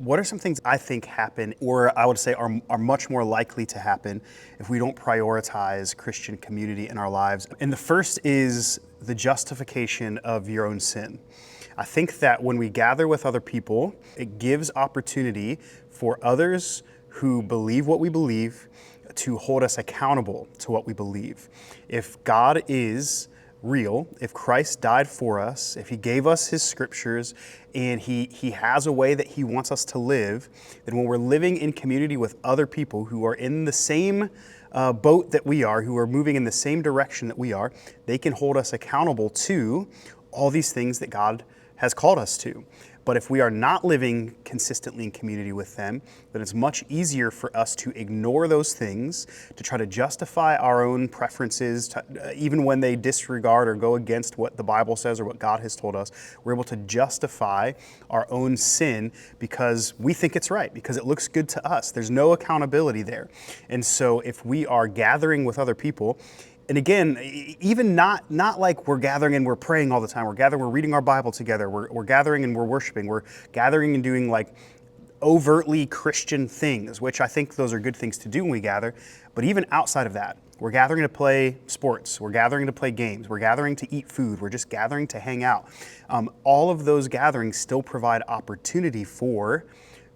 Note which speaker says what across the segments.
Speaker 1: What are some things I think happen, or I would say are much more likely to happen if we don't prioritize Christian community in our lives? And the first is the justification of your own sin. I think that when we gather with other people, it gives opportunity for others who believe what we believe to hold us accountable to what we believe. If God is real, if Christ died for us, if he gave us his scriptures, and he has a way that he wants us to live, then when we're living in community with other people who are in the same boat that we are, who are moving in the same direction that we are, they can hold us accountable to all these things that God has called us to. But if we are not living consistently in community with them, then it's much easier for us to ignore those things, to try to justify our own preferences, even when they disregard or go against what the Bible says or what God has told us. We're able to justify our own sin because we think it's right, because it looks good to us. There's no accountability there. And so if we are gathering with other people, and again, even not like we're gathering and we're praying all the time. We're gathering, we're reading our Bible together. We're gathering and we're worshiping. We're gathering and doing like overtly Christian things, which I think those are good things to do when we gather. But even outside of that, we're gathering to play sports. We're gathering to play games. We're gathering to eat food. We're just gathering to hang out. All of those gatherings still provide opportunity for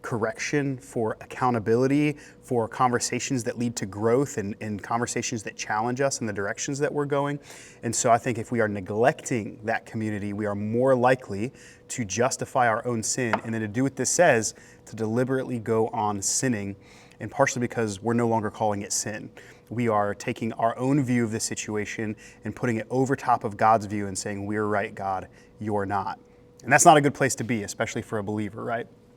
Speaker 1: correction, for accountability, for conversations that lead to growth and conversations that challenge us in the directions that we're going. And so I think if we are neglecting that community, we are more likely to justify our own sin and then to do what this says, to deliberately go on sinning, and partially because we're no longer calling it sin. We are taking our own view of the situation and putting it over top of God's view and saying, we're right, God, you're not. And that's not a good place to be, especially for a believer, right?